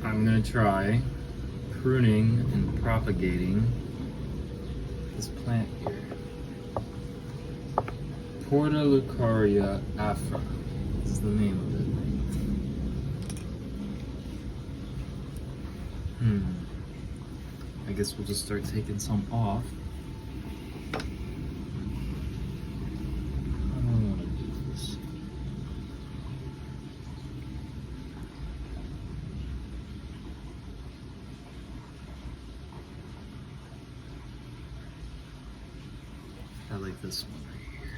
I'm gonna try pruning and propagating this plant here. Portulacaria Afra is the name of it. I guess we'll just start taking some off. I don't want to do this. I like this one right here.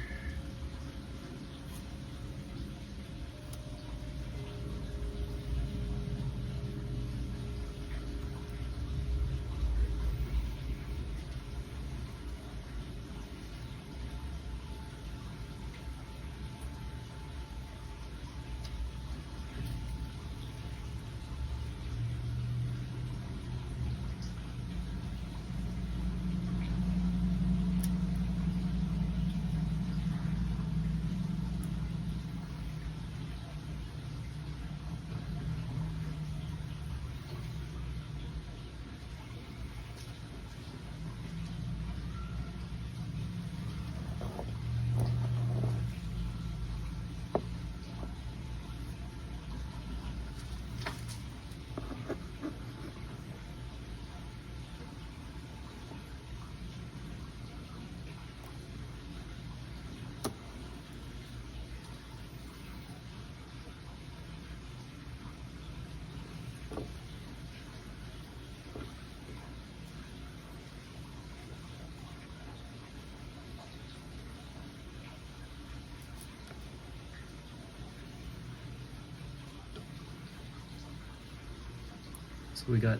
So we got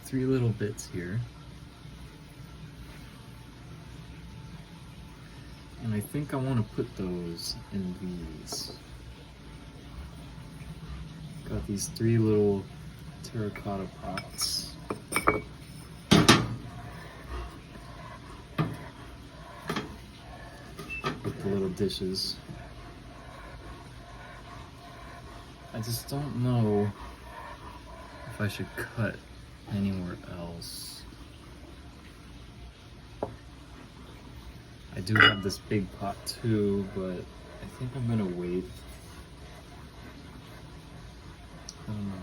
3 little bits here. And I think I want to put those in these. Got these 3 little terracotta pots. With the little dishes. I just don't know if I should cut anywhere else. I do have this big pot too, but I think I'm gonna wait. I don't know.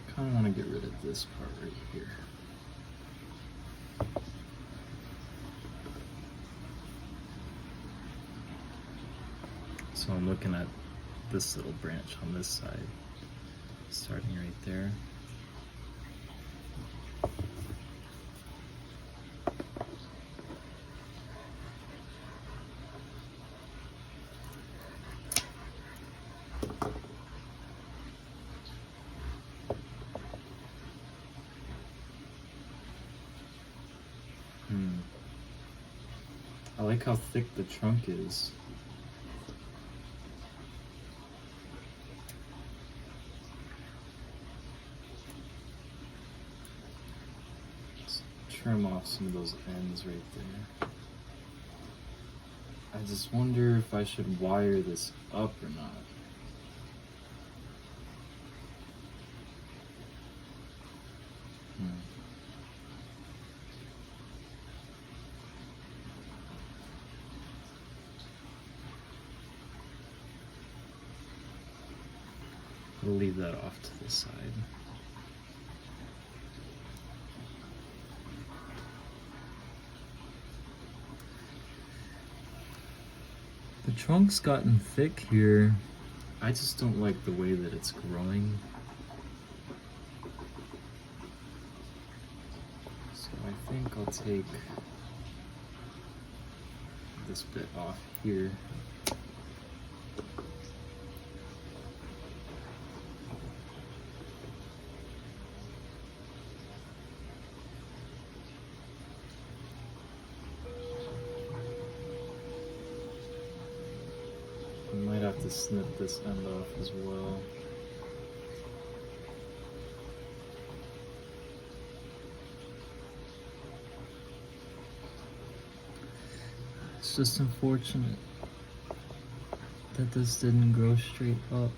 I kind of want to get rid of this part right here. So I'm looking at this little branch on this side, starting right there. I like how thick the trunk is. Let's trim off some of those ends right there. I just wonder if I should wire this up or not. We'll leave that off to the side. The trunk's gotten thick here. I just don't like the way that it's growing. So I think I'll take this bit off here. have to snip this end off as well. It's just unfortunate that this didn't grow straight up.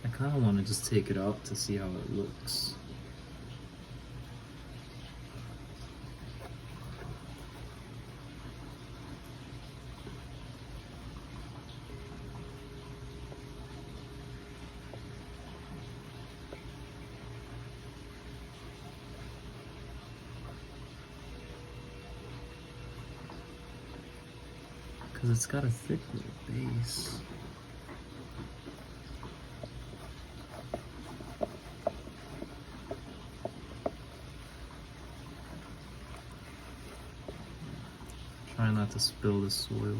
I kind of want to just take it out to see how it looks. Because it's got a thick little base. Try not to spill the soil.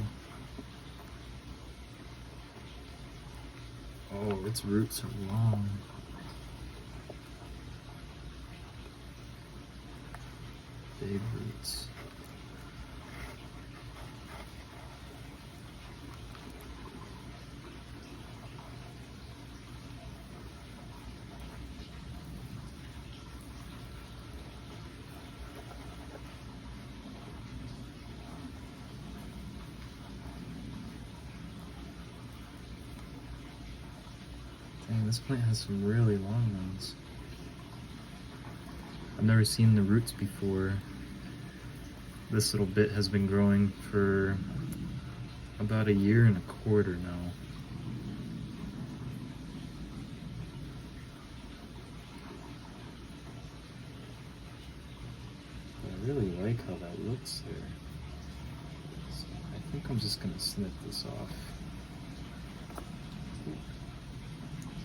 Oh, its roots are long. Big roots. Dang, this plant has some really long ones. I've never seen the roots before. This little bit has been growing for about 1.25 years now. But I really like how that looks there. So I think I'm just gonna snip this off.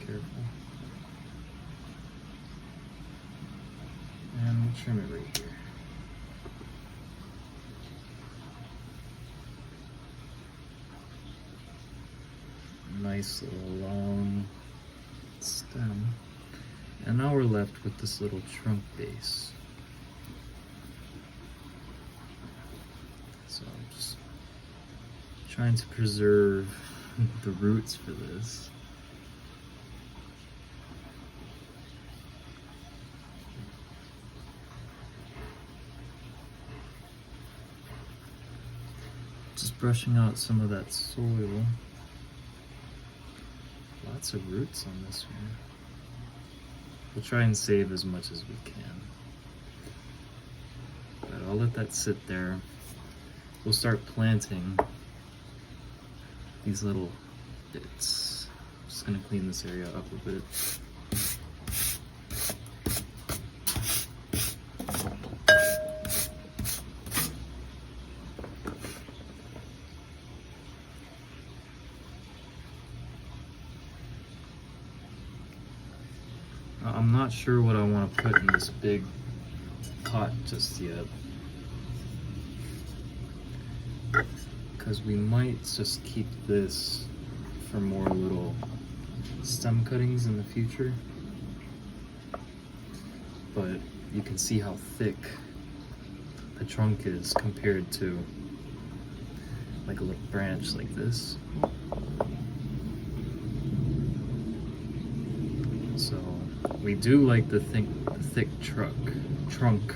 Careful. And we'll trim it right here. Nice little long stem. And now we're left with this little trunk base. So I'm just trying to preserve the roots for this. Just brushing out some of that soil. Lots of roots on this one. We'll try and save as much as we can. But I'll let that sit there. We'll start planting these little bits. Just gonna clean this area up a bit. I'm not sure what I want to put in this big pot just yet, because we might just keep this for more little stem cuttings in the future. But you can see how thick the trunk is compared to like a little branch like this. So we do like the thick trunk,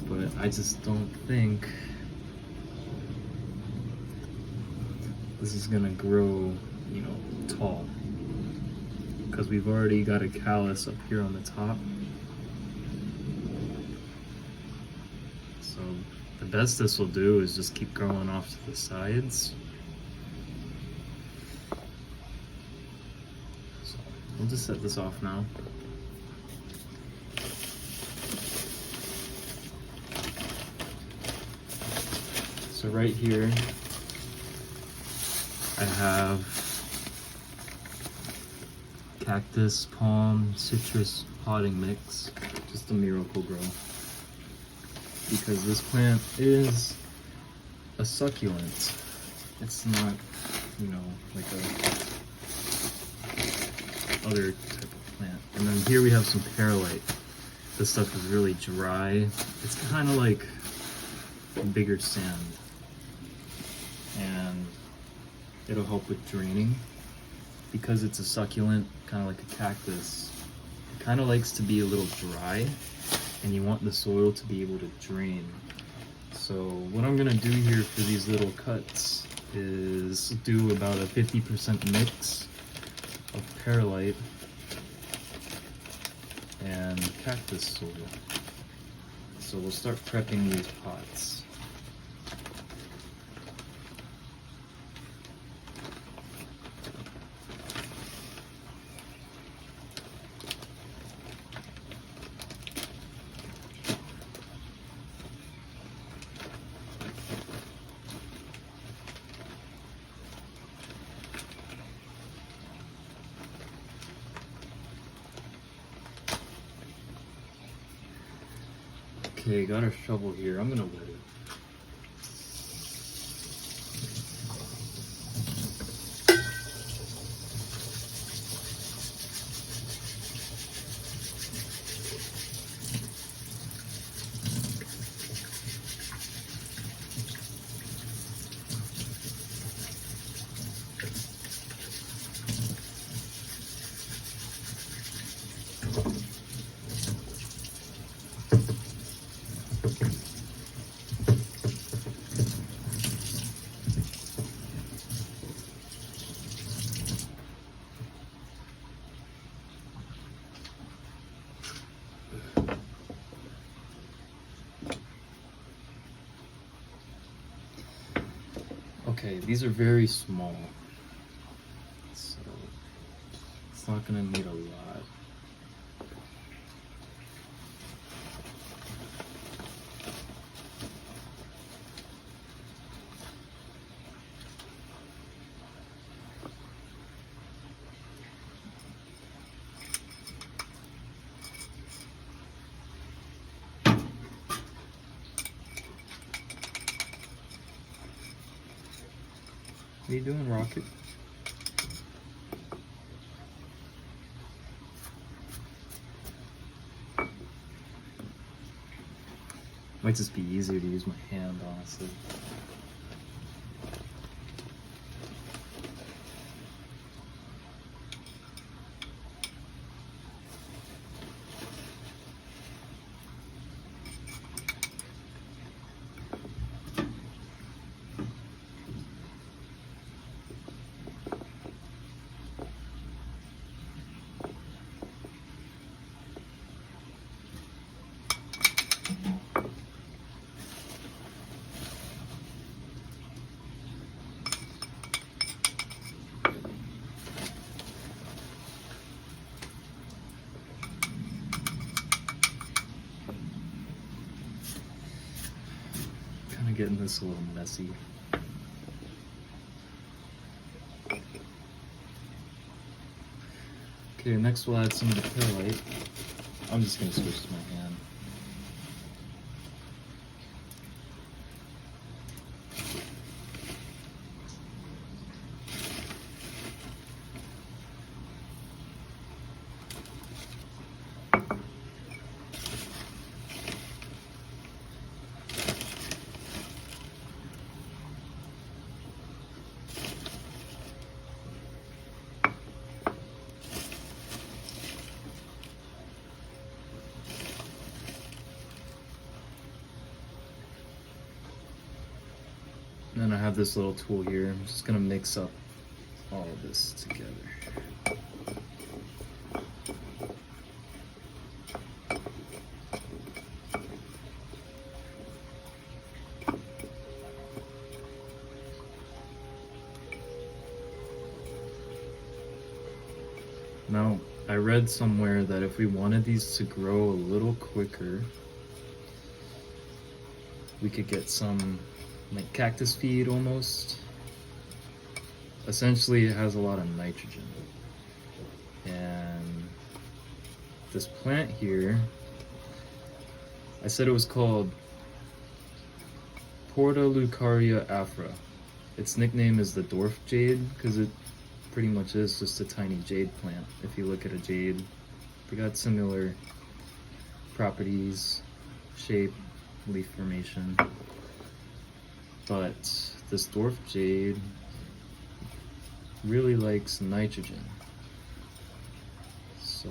but I just don't think this is gonna grow, you know, tall, because we've already got a callus up here on the top. So the best this will do is just keep growing off to the sides. So we'll just set this off now. So right here, I have cactus, palm, citrus potting mix, just a miracle grow. Because this plant is a succulent. It's not, you know, like a other type of plant. And then here we have some perlite. This stuff is really dry. It's kind of like bigger sand. And it'll help with draining. Because it's a succulent, kind of like a cactus, it kind of likes to be a little dry, and you want the soil to be able to drain. So what I'm gonna do here for these little cuts is do about a 50% mix of perlite and cactus soil. So we'll start prepping these pots. Okay, got our shovel here. I'm gonna wet it. Okay, these are very small, so it's not gonna need a lot. What are you doing, Rocket? Might just be easier to use my hand, honestly. Getting this a little messy. Okay, next we'll add some of the perlite. I'm just gonna switch to my hand. And then I have this little tool here. I'm just gonna mix up all of this together. Now, I read somewhere that if we wanted these to grow a little quicker, we could get some like cactus feed almost. Essentially, it has a lot of nitrogen. And this plant here, I said it was called Portulacaria Afra. Its nickname is the dwarf jade because it pretty much is just a tiny jade plant. If you look at a jade, they got similar properties, shape, leaf formation. But this dwarf jade really likes nitrogen. So,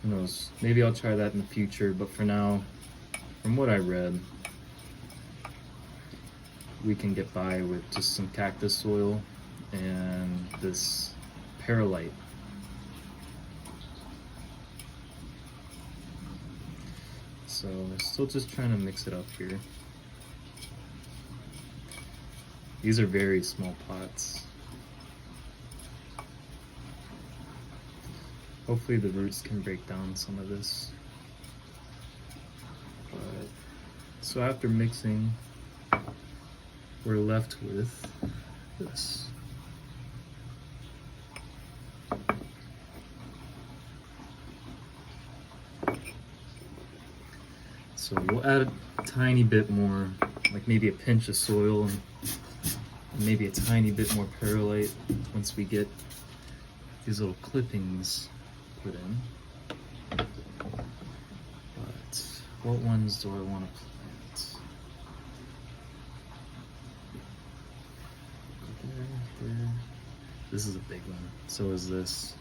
who knows? Maybe I'll try that in the future, but for now, from what I read, we can get by with just some cactus soil and this perlite. So we're still just trying to mix it up here. These are very small pots. Hopefully the roots can break down some of this. But, so after mixing, we're left with this. So we'll add a tiny bit more, like maybe a pinch of soil and maybe a tiny bit more perlite once we get these little clippings put in. But what ones do I want to plant? There. This is a big one. So is this.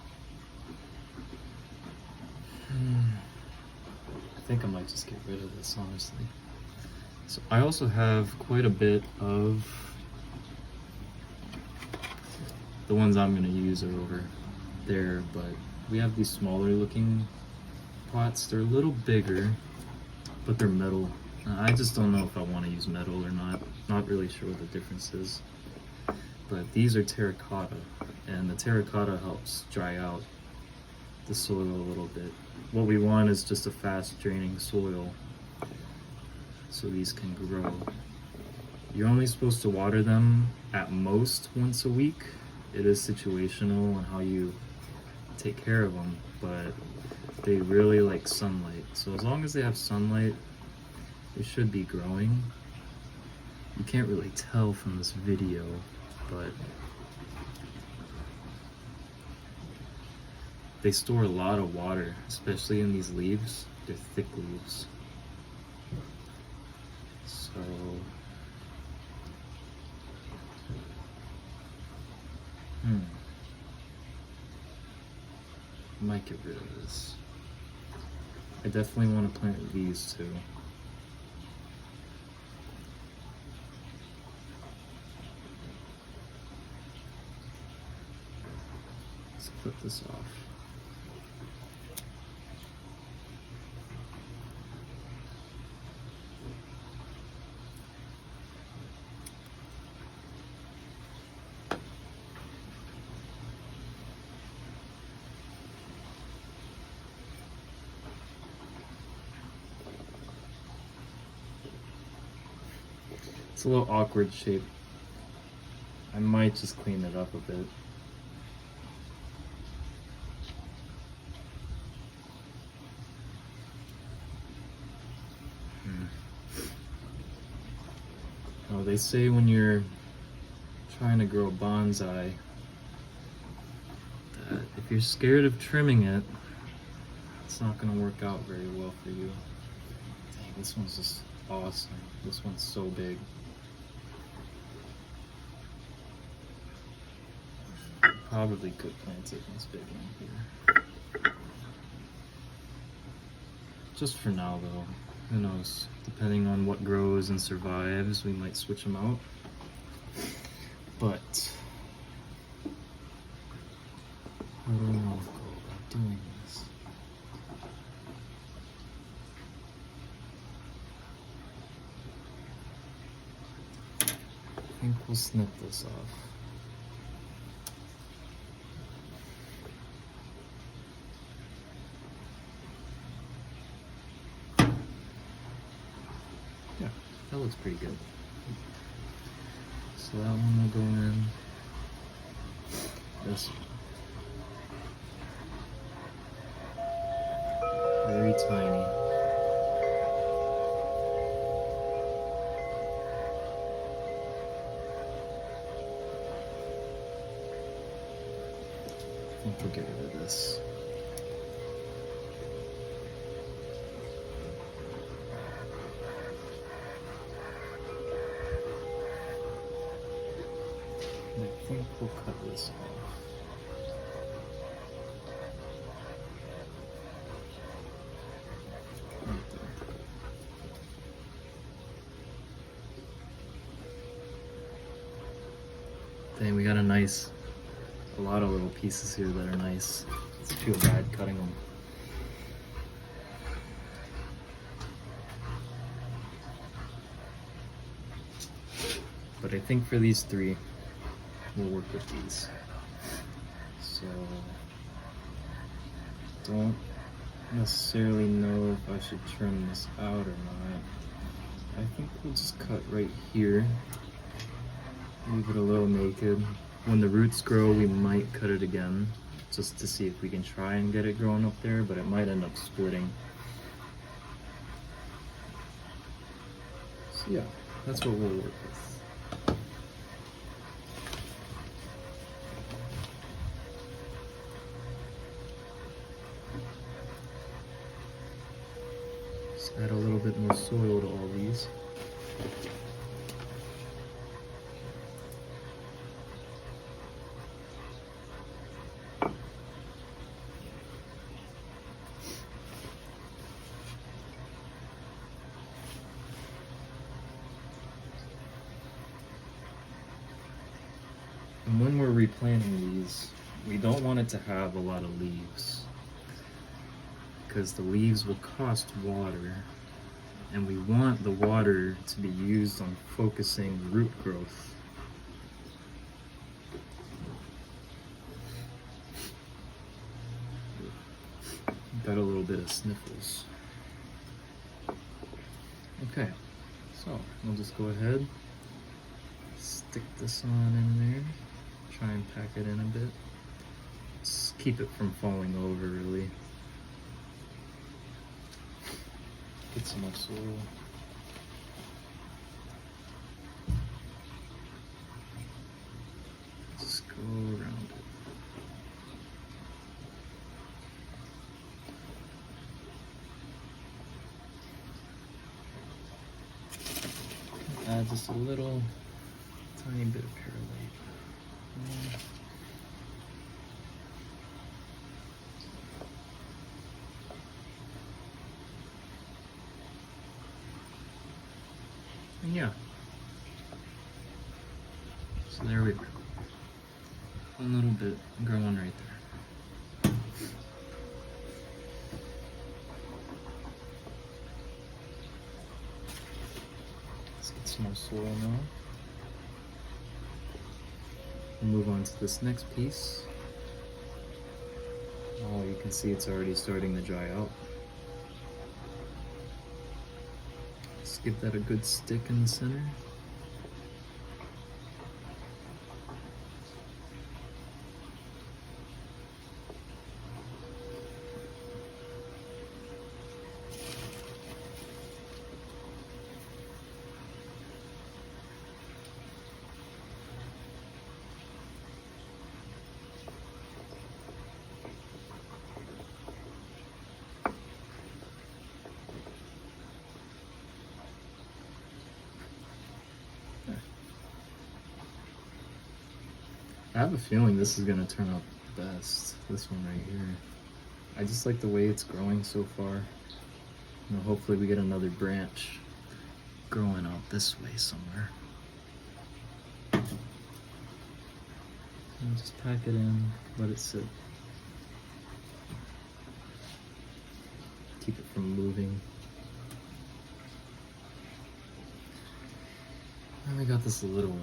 I think I might just get rid of this, honestly. So I also have quite a bit of the ones I'm going to use are over there, but we have these smaller looking pots. They're a little bigger, but they're metal. I just don't know if I want to use metal or not. Not really sure what the difference is. But these are terracotta, and the terracotta helps dry out the soil a little bit. What we want is just a fast draining soil so these can grow. You're only supposed to water them at most once a week. It is situational on how you take care of them, but they really like sunlight. So as long as they have sunlight, they should be growing. You can't really tell from this video, but they store a lot of water, especially in these leaves. They're thick leaves. So I might get rid of this. I definitely want to plant these too. Let's clip this off. It's a little awkward shape. I might just clean it up a bit. Oh, they say when you're trying to grow bonsai that if you're scared of trimming it, it's not going to work out very well for you. Dang, this one's just awesome. This one's so big. Probably could plant it in this big one here. Just for now though, who knows? Depending on what grows and survives, we might switch them out. But I don't know how to go about doing this. I think we'll snip this off. Yeah, that looks pretty good. So that one will go in. This one. Very tiny. I think we'll get rid of this. think we'll cut this off. Right there. Dang, we got a lot of little pieces here that are nice. I feel bad cutting them. But I think for these three, we'll work with these. So, don't necessarily know if I should trim this out or not. I think we'll just cut right here. Leave it a little naked. When the roots grow, we might cut it again, just to see if we can try and get it growing up there, but it might end up splitting. So yeah, that's what we'll work with. Add a little bit more soil to all these. And when we're replanting these, we don't want it to have a lot of leaves, because the leaves will cost water, and we want the water to be used on focusing root growth. Got a little bit of sniffles. Okay, so we'll just go ahead, stick this on in there, try and pack it in a bit. Just keep it from falling over, really. Get some more soil. Just go around it. Add just a little tiny bit of perlite. And yeah. So there we go. One little bit growing right there. Let's get some more soil now. We'll move on to this next piece. Oh, you can see it's already starting to dry out. Let's give that a good stick in the center. I have a feeling this is going to turn out best, this one right here. I just like the way it's growing so far. You know, hopefully we get another branch growing out this way somewhere. And just pack it in, let it sit. Keep it from moving. And we got this little one.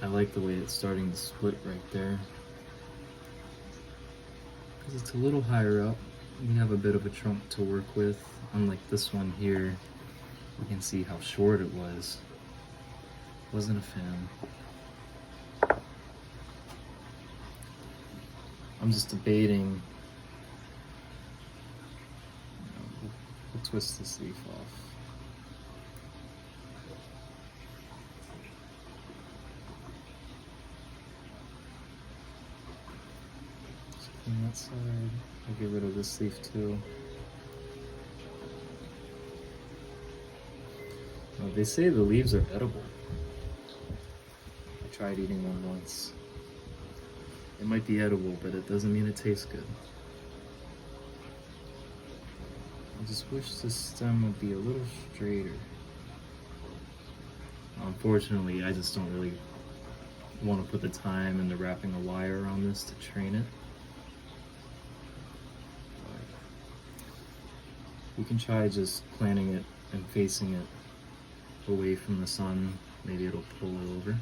I like the way it's starting to split right there. Because it's a little higher up, we have a bit of a trunk to work with. Unlike this one here, you can see how short it was. Wasn't a fan. I'm just debating. We'll twist this leaf off. On that side, I'll get rid of this leaf too. They say the leaves are edible. tried eating one once. It might be edible, but it doesn't mean it tastes good. I just wish the stem would be a little straighter. Unfortunately, I just don't really want to put the time into wrapping a wire around this to train it. You can try just planting it and facing it away from the sun. Maybe it'll pull it over.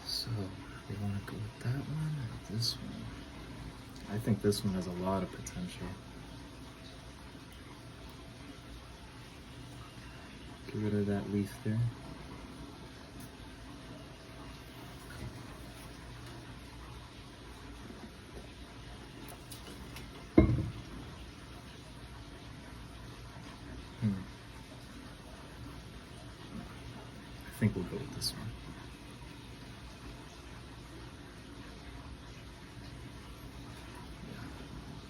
So, we want to go with that one or this one? I think this one has a lot of potential. Get rid of that leaf there. I think we'll go with this one.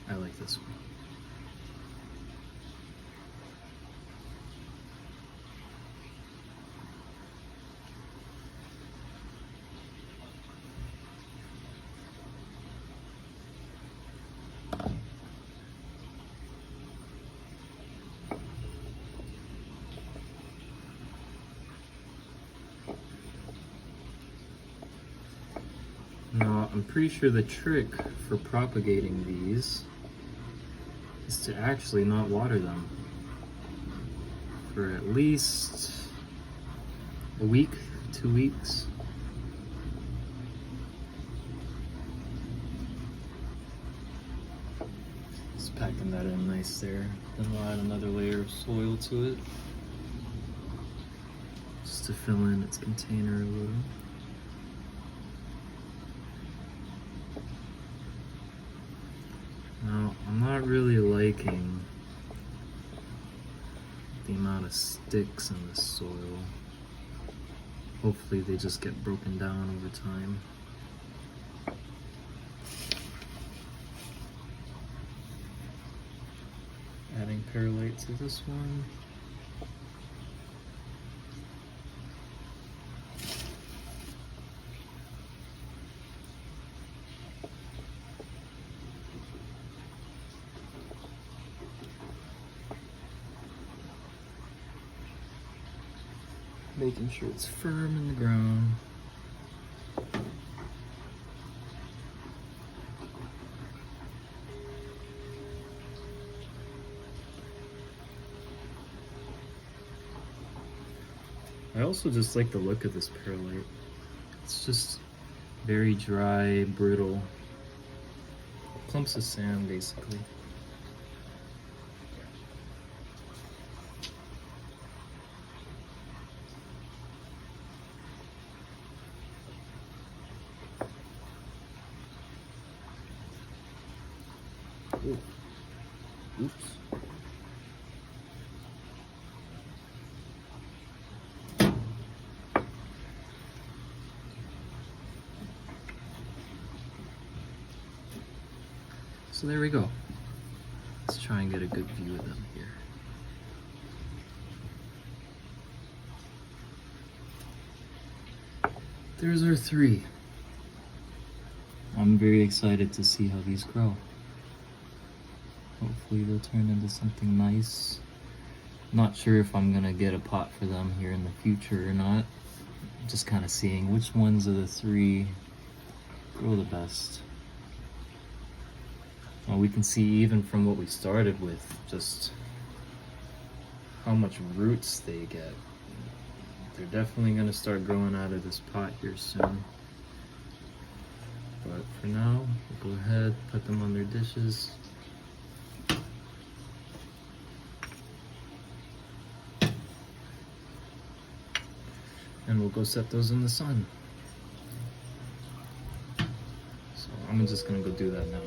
Yeah, I like this one. Now, I'm pretty sure the trick for propagating these is to actually not water them for at least a week, 2 weeks. Just packing that in nice there. Then we'll add another layer of soil to it, just to fill in its container a little. Now, I'm not really liking the amount of sticks in the soil. Hopefully they just get broken down over time. Adding perlite to this one. Making sure it's firm in the ground. I also just like the look of this perlite. It's just very dry, brittle. Clumps of sand, basically. Ooh. Oops. So there we go. Let's try and get a good view of them here. There's our 3. I'm very excited to see how these grow. Hopefully they'll turn into something nice. Not sure if I'm gonna get a pot for them here in the future or not. Just kind of seeing which ones of the 3 grow the best. Well, we can see even from what we started with, just how much roots they get. They're definitely gonna start growing out of this pot here soon. But for now, we'll go ahead, put them on their dishes. And we'll go set those in the sun. So I'm just gonna go do that now.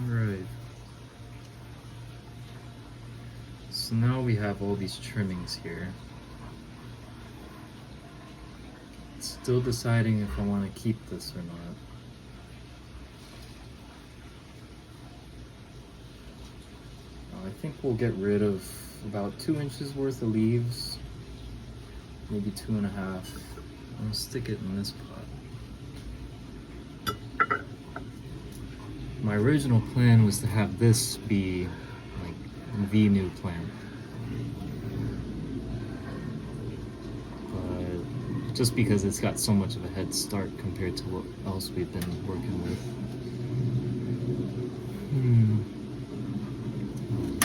Alright. So now we have all these trimmings here. Still deciding if I want to keep this or not. I think we'll get rid of about 2 inches worth of leaves, maybe 2.5. I'll stick it in this pot. My original plan was to have this be like the new plant. But just because it's got so much of a head start compared to what else we've been working with.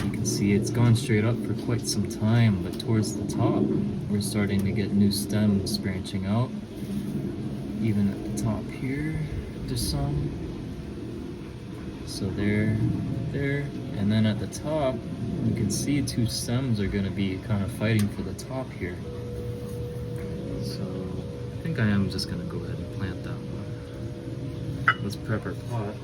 You can see it's gone straight up for quite some time, but towards the top, we're starting to get new stems branching out. Even at the top here, there's some. So there, and then at the top, you can see 2 stems are going to be kind of fighting for the top here. So I think I am just going to go ahead and plant that one. Let's prep our pot.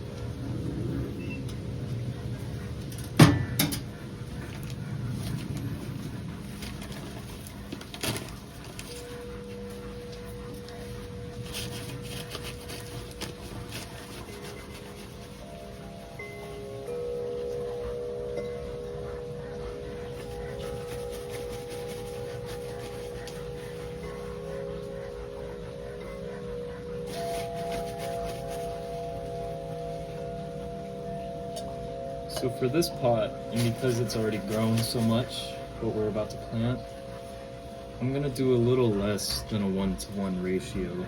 So for this pot, and because it's already grown so much, what we're about to plant, I'm gonna do a little less than a 1-to-1 ratio.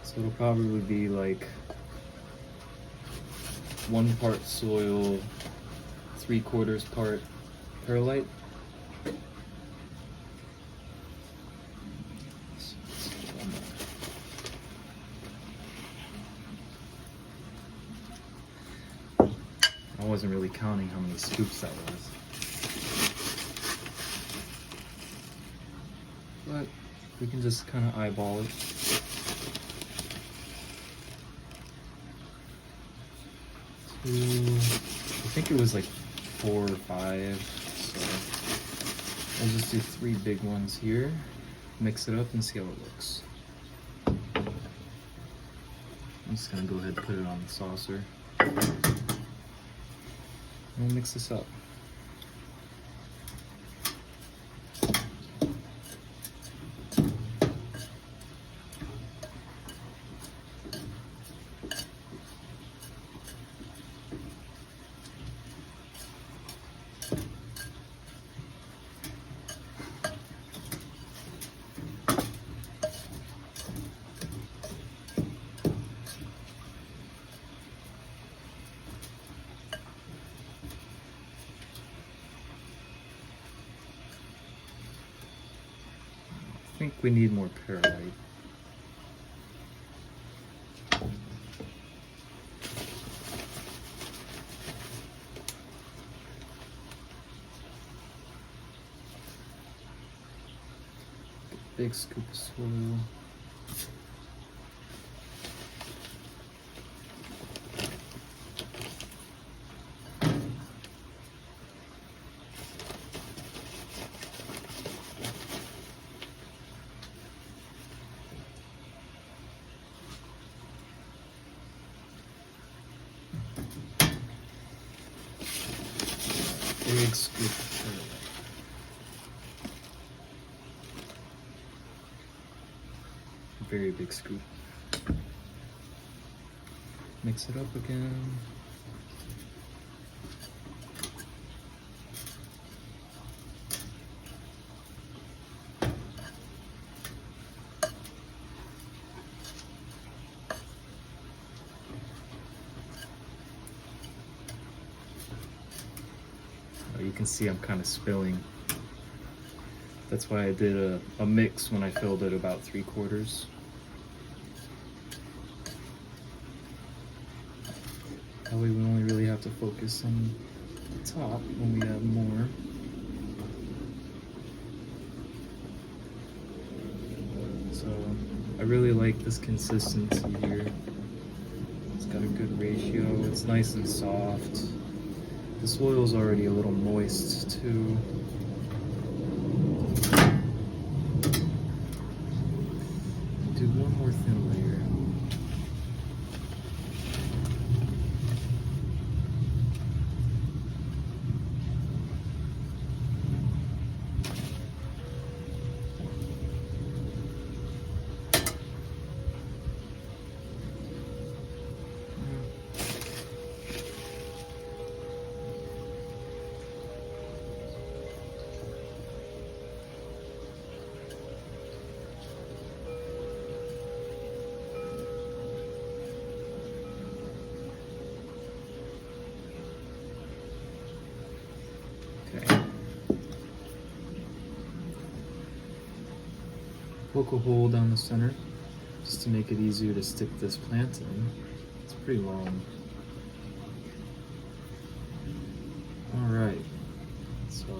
So it'll probably be like 1 part soil, 3/4 part perlite. I wasn't really counting how many scoops that was. But we can just kind of eyeball it. I think it was like 4 or 5, so we'll just do 3 big ones here, mix it up and see how it looks. I'm just gonna go ahead and put it on the saucer. We'll mix this up. I think we need more perlite. Big scoop of soil. Big scoop of perlite. Very big scoop. Mix it up again. You can see I'm kind of spilling. That's why I did a mix when I filled it about 3/4. That way we only really have to focus on the top when we have more. So I really like this consistency here. It's got a good ratio. It's nice and soft. The soil's already a little moist too. Do one more thin layer. poke a hole down the center just to make it easier to stick this plant in. It's pretty long. Alright, so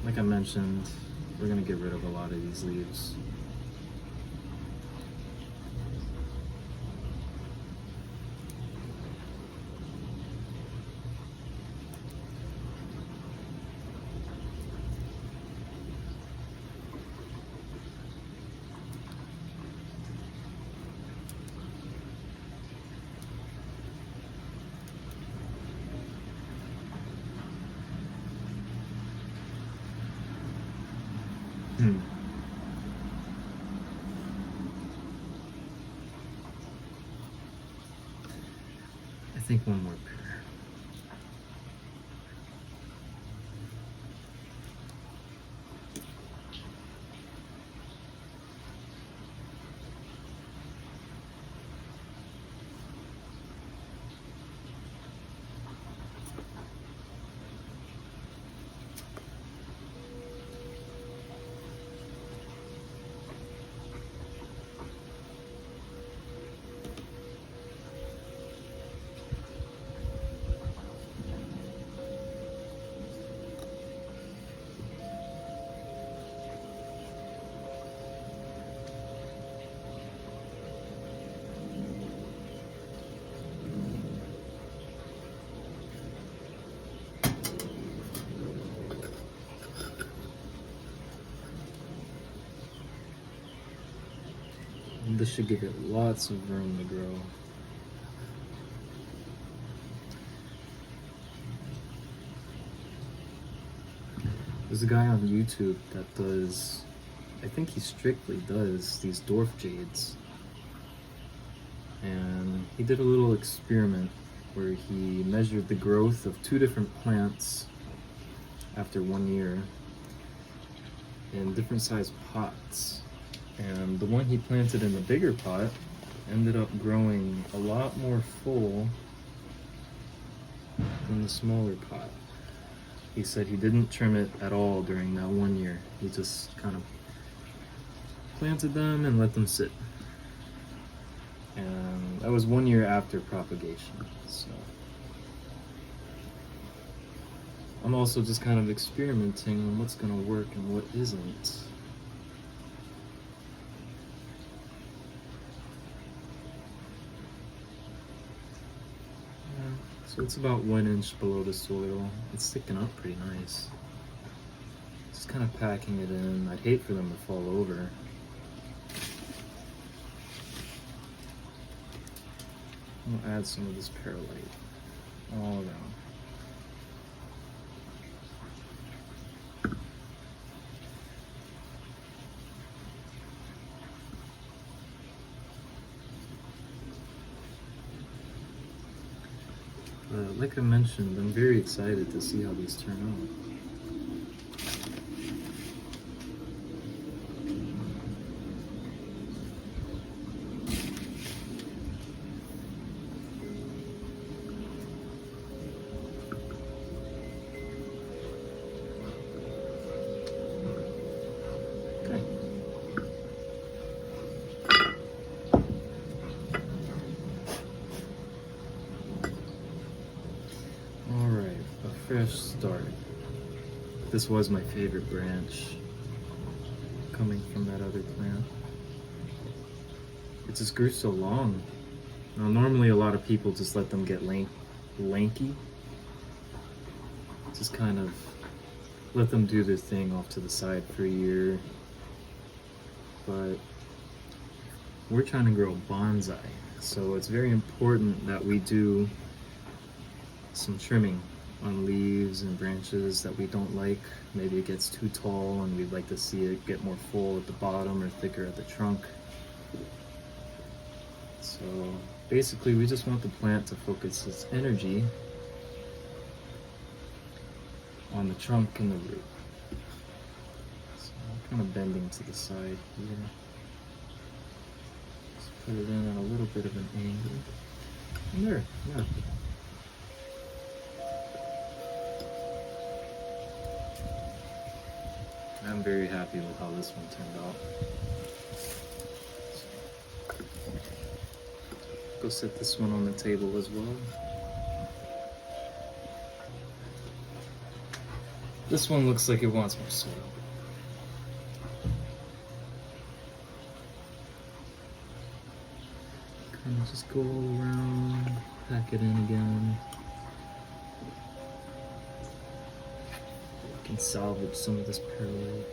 like I mentioned, we're going to get rid of a lot of these leaves. I think one more pair. This should give it lots of room to grow. There's a guy on YouTube that does, I think he strictly does these dwarf jades. And he did a little experiment where he measured the growth of two different plants after 1 year in different sized pots. And the one he planted in the bigger pot ended up growing a lot more full than the smaller pot. He said he didn't trim it at all during that 1 year. He just kind of planted them and let them sit. And that was 1 year after propagation. So I'm also just kind of experimenting on what's going to work and what isn't. So it's about 1 inch below the soil. It's sticking up pretty nice. Just kind of packing it in. I'd hate for them to fall over. I'll add some of this perlite all around. Like I mentioned, I'm very excited to see how these turn out. Fresh start. This was my favorite branch coming from that other plant. It just grew so long. Now normally a lot of people just let them get lanky. Just kind of let them do their thing off to the side for a year. But we're trying to grow bonsai, so it's very important that we do some trimming on leaves and branches that we don't like. Maybe it gets too tall and we'd like to see it get more full at the bottom or thicker at the trunk. So basically we just want the plant to focus its energy on the trunk and the root. So I'm kind of bending to the side here. Just put it in at a little bit of an angle. And there, yeah. I'm very happy with how this one turned out. Go set this one on the table as well. This one looks like it wants more soil. Kind of just go all around, pack it in again. I can salvage some of this perlite.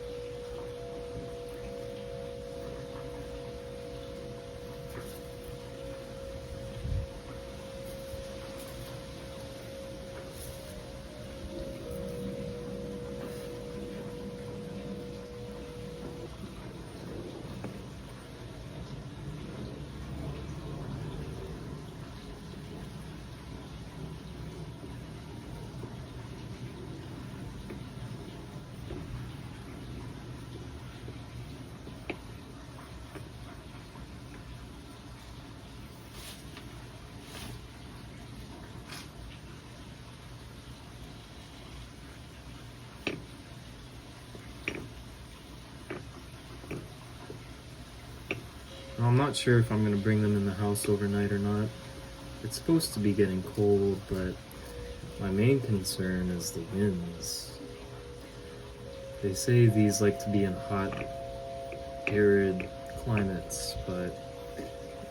I'm not sure if I'm going to bring them in the house overnight or not. It's supposed to be getting cold, but my main concern is the winds. They say these like to be in hot, arid climates, but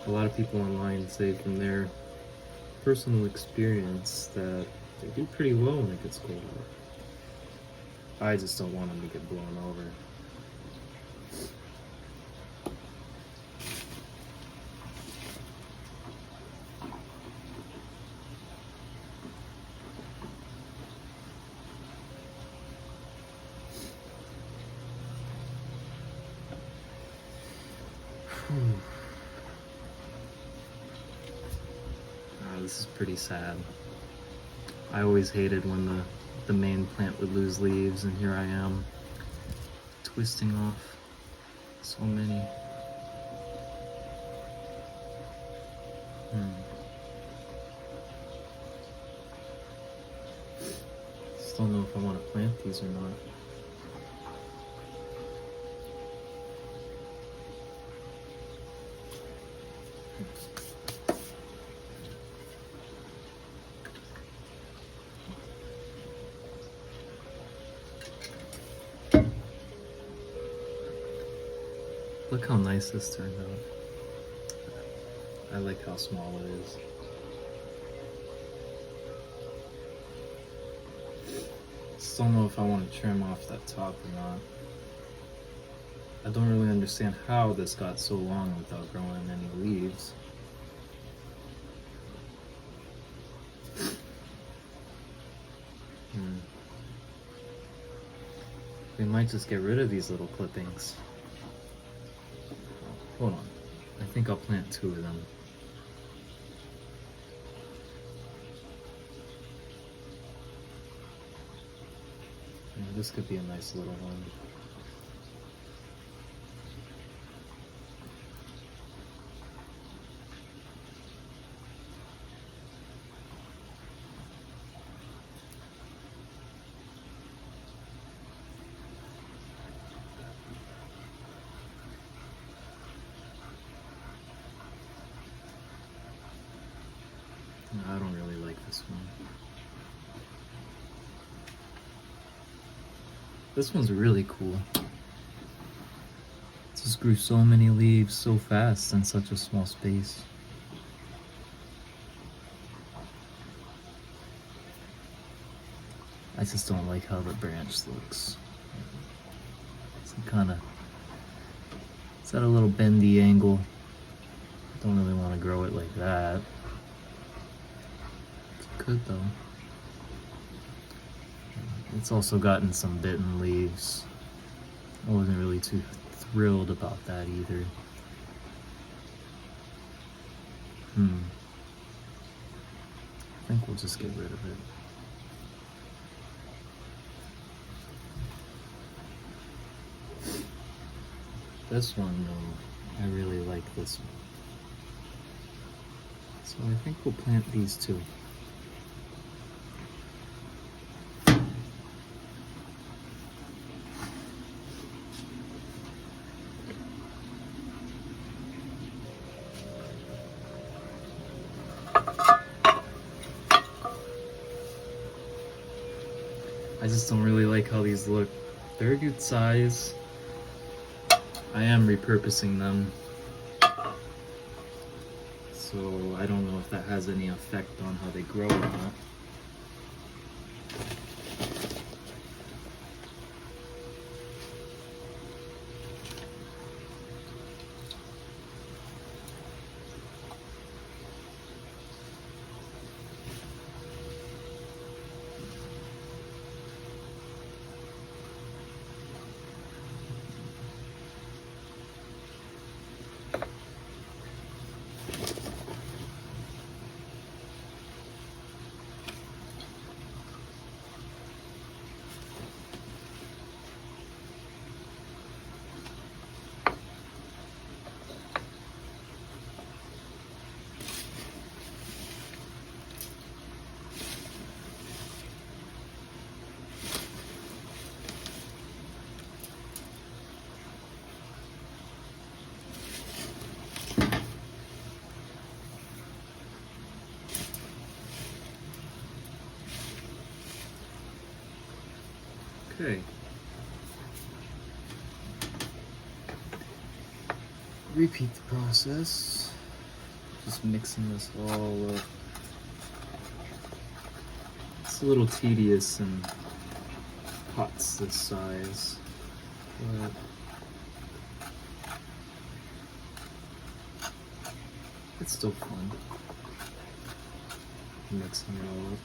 a lot of people online say from their personal experience that they do pretty well when it gets colder. I just don't want them to get blown over. This is pretty sad. I always hated when the main plant would lose leaves, and here I am twisting off so many. Just don't know if I want to plant these or not. Look how nice this turned out. I like how small it is. Just don't know if I want to trim off that top or not. I don't really understand how this got so long without growing any leaves. We might just get rid of these little clippings. Hold on. I think I'll plant 2 of them. Yeah, this could be a nice little one. I don't really like this one. This one's really cool. It just grew so many leaves so fast in such a small space. I just don't like how the branch looks. It's it's at a little bendy angle. Don't really want to grow it like that. Could though. It's also gotten some bitten leaves. I wasn't really too thrilled about that either. I think we'll just get rid of it. This one though, I really like this one. So I think we'll plant these 2. I just don't really like how these look. They're a good size. I am repurposing them, so I don't know if that has any effect on how they grow or not. Okay. Repeat the process. Just mixing this all up. It's a little tedious in pots this size, but it's still fun. Mixing it all up.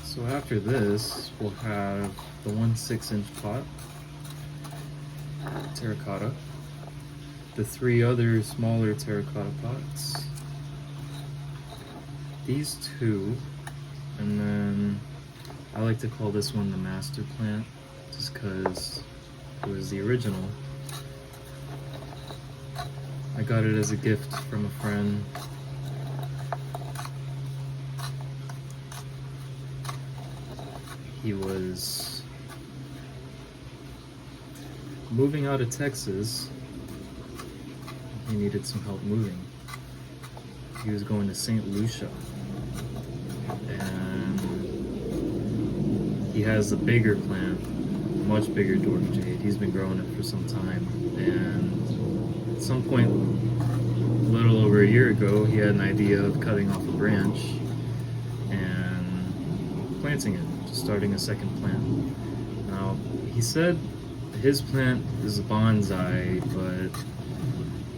So after this, we'll have the 1/6" pot, terracotta, the 3 other smaller terracotta pots, these 2, and then I like to call this one the master plant, just because it was the original. I got it as a gift from a friend. He was moving out of Texas. He needed some help moving. He was going to St. Lucia, and he has a bigger plant, much bigger dwarf jade. He's been growing it for some time, and at some point, a little over a year ago, he had an idea of cutting off a branch and planting it. Starting a second plant. Now, he said his plant is a bonsai, but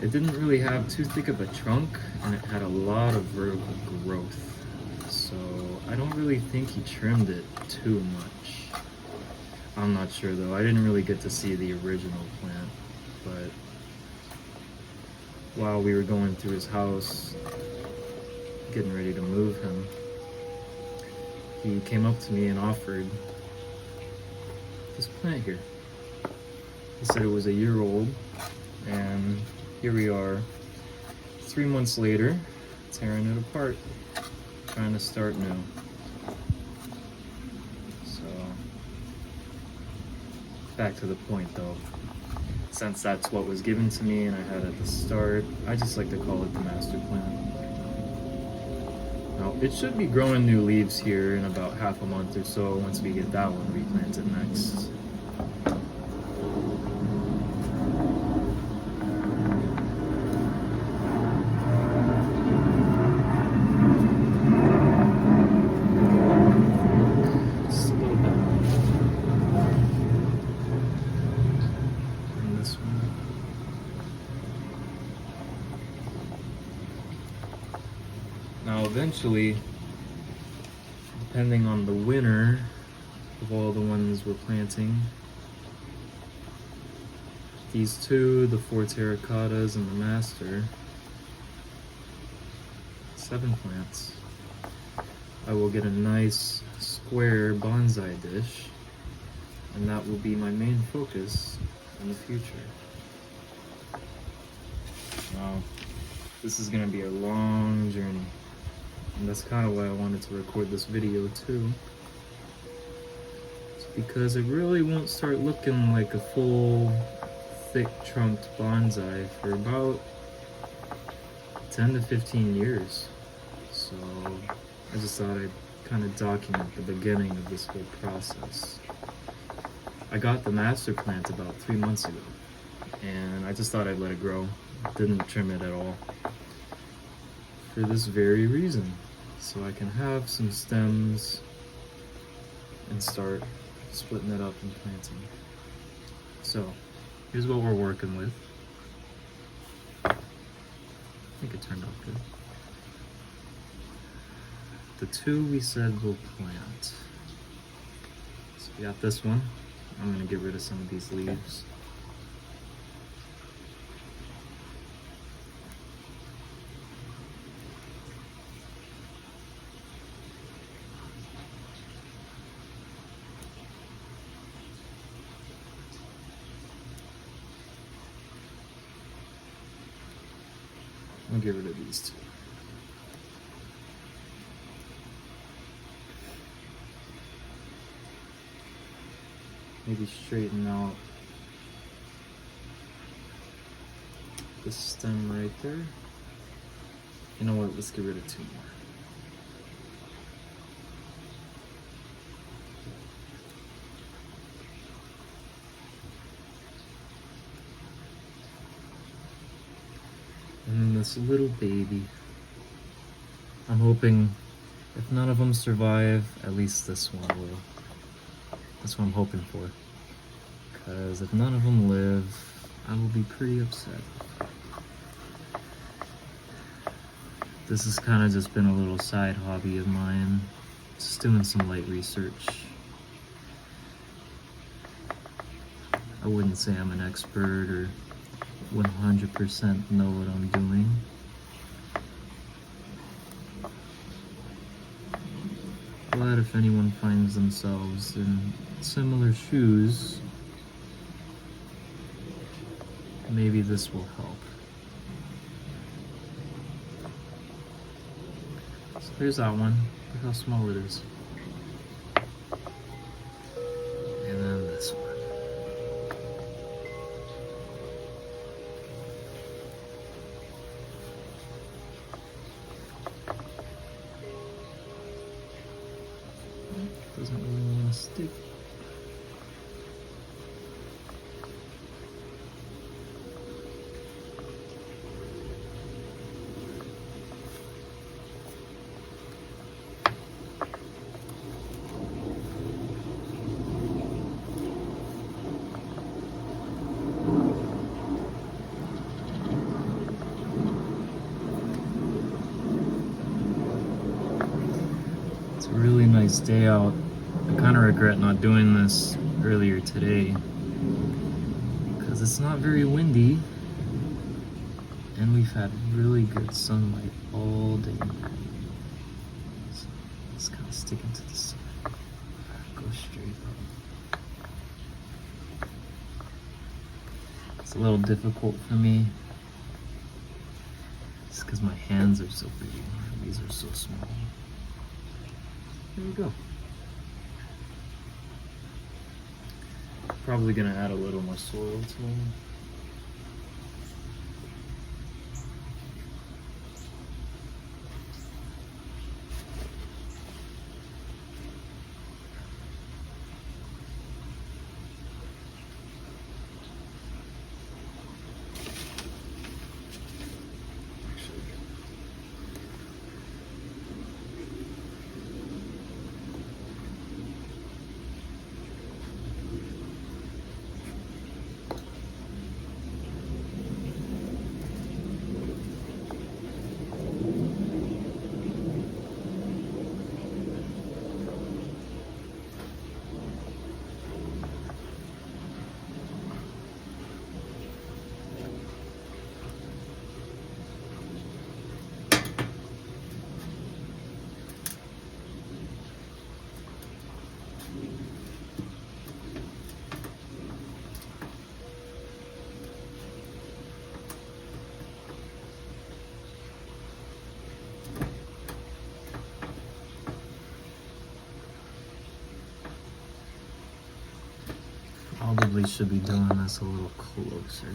it didn't really have too thick of a trunk, and it had a lot of vertical growth. So I don't really think he trimmed it too much. I'm not sure though. I didn't really get to see the original plant, but while we were going through his house, getting ready to move him, he came up to me and offered this plant here. He said it was a year old, and here we are 3 months later, tearing it apart, trying to start new. So, back to the point though, since that's what was given to me and I had at the start, I just like to call it the master plant. Now, it should be growing new leaves here in about half a month or so once we get that one replanted next. Just a little bit. And this one. Now eventually, depending on the winner of all the ones we're planting. These two, the 4 terracottas and the master, 7 plants. I will get a nice square bonsai dish, and that will be my main focus in the future. Wow, this is gonna be a long journey, and that's kind of why I wanted to record this video too. It's because it really won't start looking like a full, thick trunked bonsai for about 10 to 15 years. So I just thought I'd kind of document the beginning of this whole process. I got the master plant about 3 months ago, and I just thought I'd let it grow. Didn't trim it at all, for this very reason, so I can have some stems and start splitting it up and planting. So here's what we're working with. I think it turned out good. The 2 we said we'll plant. So we got this one. I'm gonna get rid of some of these leaves. I'll get rid of these 2. Maybe straighten out the stem right there. You know what, let's get rid of 2 more. And then this little baby, I'm hoping if none of them survive, at least this one will. That's what I'm hoping for. Because if none of them live, I will be pretty upset. This has kind of just been a little side hobby of mine. Just doing some light research. I wouldn't say I'm an expert or 100% know what I'm doing. But if anyone finds themselves in similar shoes, maybe this will help. So there's that one. Look how small it is. And then this one. Doesn't really want to stick. It's a really nice day out. I kind of regret not doing this earlier today because it's not very windy and we've had really good sunlight all day. So it's kind of sticking to the side. Go straight up. It's a little difficult for me. It's because my hands are so big and these are so small. There we go. Probably gonna add a little more soil to them. probably should be doing this a little closer.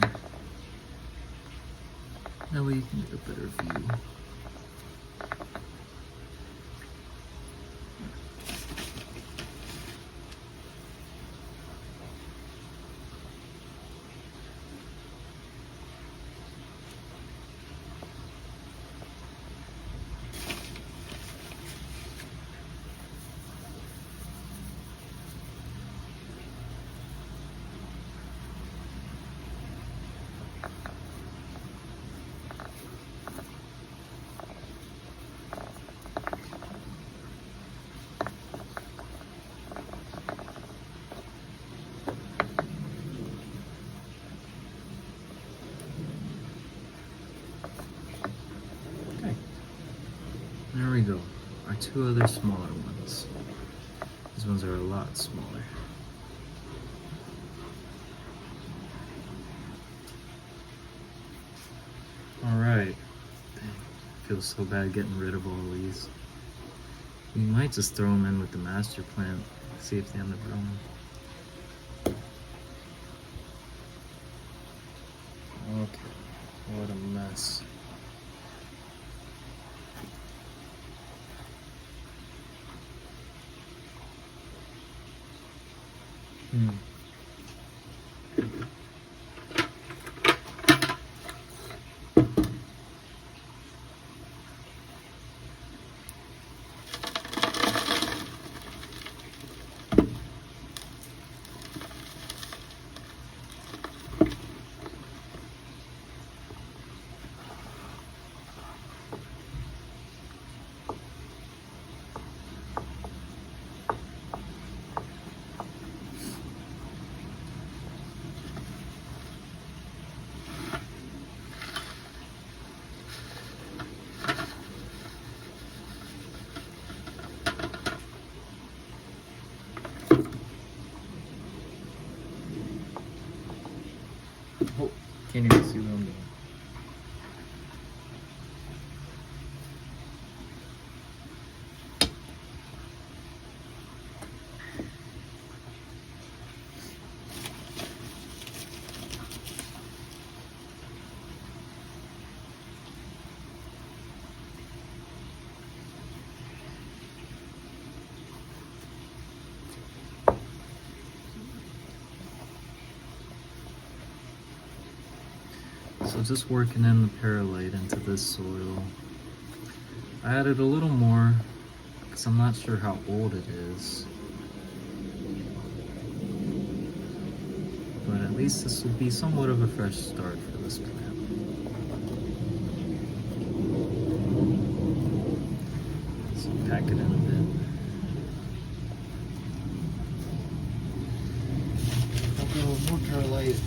That way you can get a better view. There we go. Our two other smaller ones. These ones are a lot smaller. Alright. Feels so bad getting rid of all these. We might just throw them in with the master plant, see if they end up growing. Okay, what a mess. Oh, can't even see what I'm doing. So just working in the perlite into this soil. I added a little more because I'm not sure how old it is. But at least this will be somewhat of a fresh start for this plant. So pack it in a bit. I'll go more perlite.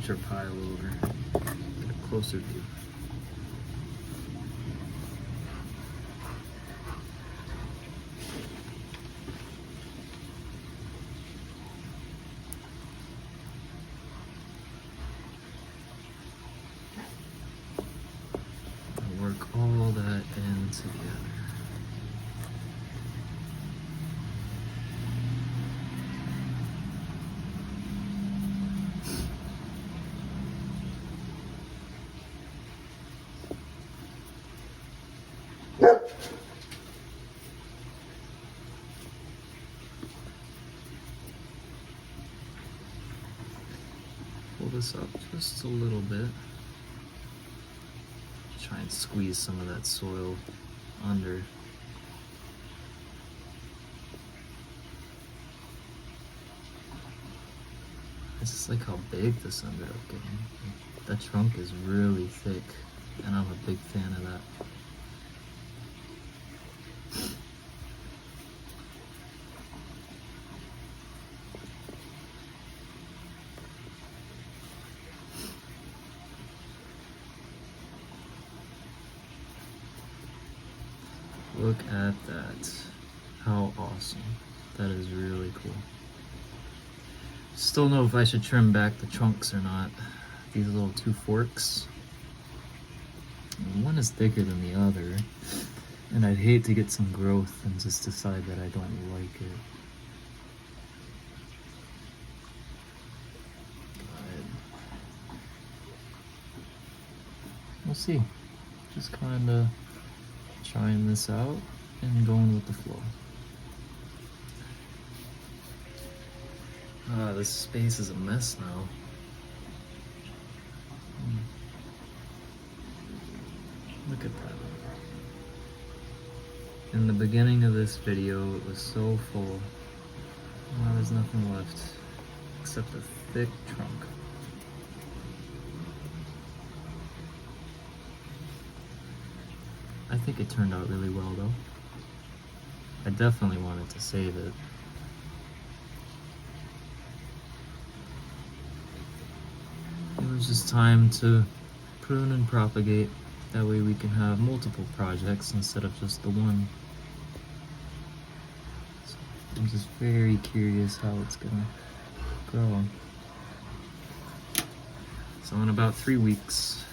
Your pile over, get a closer view. And work all that in together. Pull this up just a little bit. Try and squeeze some of that soil under. I just like how big this ended up getting. That trunk is really thick, and I'm a big fan of that. Look at that. How awesome. That is really cool. Still know if I should trim back the trunks or not. These little two forks. One is thicker than the other. And I'd hate to get some growth and just decide that I don't like it. But we'll see. Just kind of trying this out and going with the flow. This space is a mess now. Look at that. In the beginning of this video, it was so full. Now there's nothing left except a thick trunk. I think it turned out really well though. I definitely wanted to save it. It was just time to prune and propagate. That way we can have multiple projects instead of just the one. So I'm just very curious how it's gonna grow. So in about 3 weeks,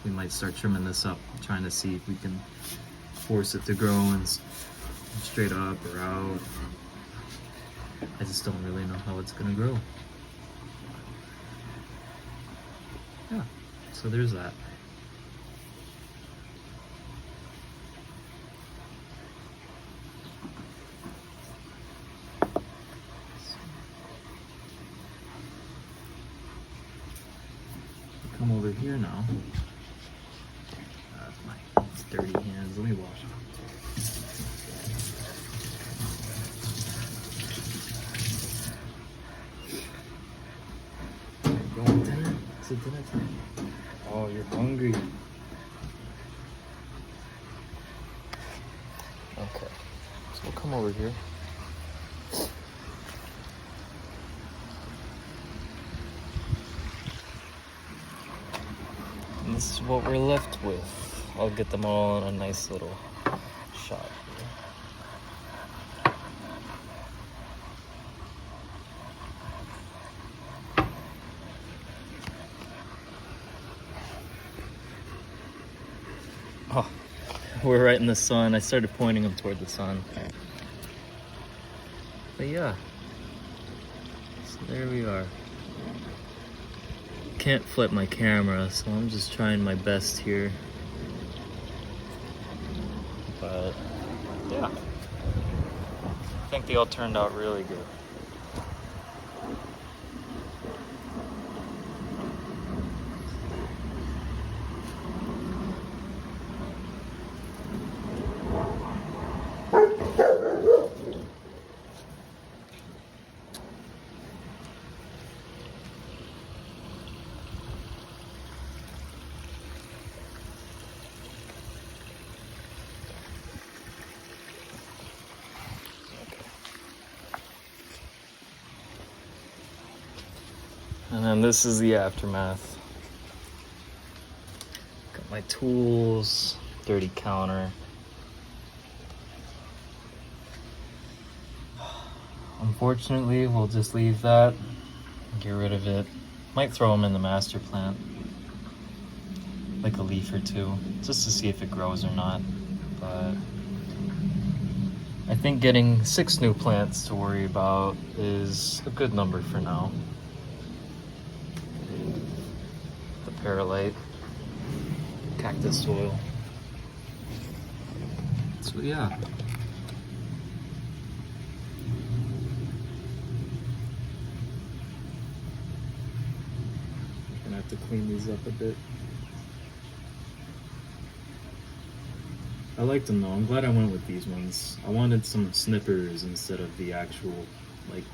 we might start trimming this up, trying to see if we can force it to grow and straight up or out. I just don't really know how it's gonna grow. Yeah, so there's that. Come over here now. My dirty hands. Let me wash them. Going dinner? Is it dinner time? Oh, you're hungry. Okay, so we'll come over here. And this is what we're left with. I'll get them all in a nice little shot here. Oh, we're right in the sun. I started pointing them toward the sun. But yeah, so there we are. Can't flip my camera, so I'm just trying my best here. But yeah, I think they all turned out really good. And then this is the aftermath. Got my tools, dirty counter. Unfortunately, we'll just leave that, get rid of it. Might throw them in the master plant, like a leaf or two, just to see if it grows or not. But I think getting 6 new plants to worry about is a good number for now. Perlite, cactus soil. So yeah. Gonna have to clean these up a bit. I liked them though. I'm glad I went with these ones. I wanted some snippers instead of the actual like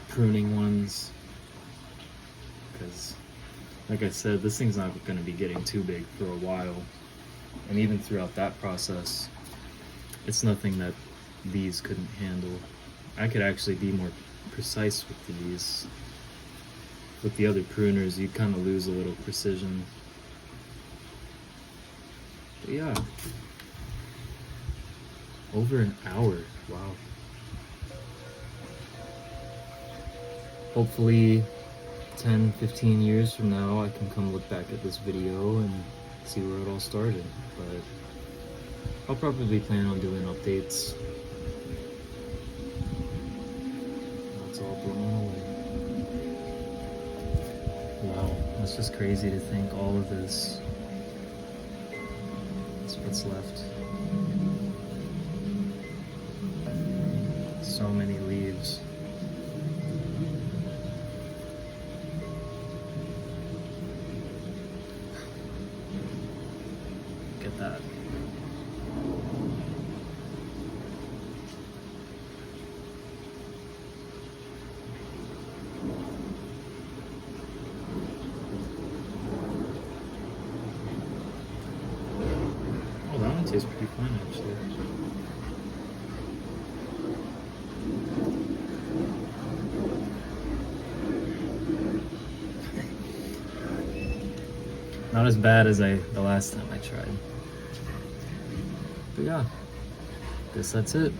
pruning ones. Because like I said, this thing's not going to be getting too big for a while. And even throughout that process, it's nothing that these couldn't handle. I could actually be more precise with these. With the other pruners, you kind of lose a little precision. But yeah. Over an hour. Wow. Hopefully 10-15 years from now I can come look back at this video and see where it all started. But I'll probably plan on doing updates. It's all blown away. Wow, that's just crazy to think all of this is what's left. So many leaves. Look at that. Oh, that one tastes pretty fine actually. Not as bad as the last time I tried. But yeah, guess that's it.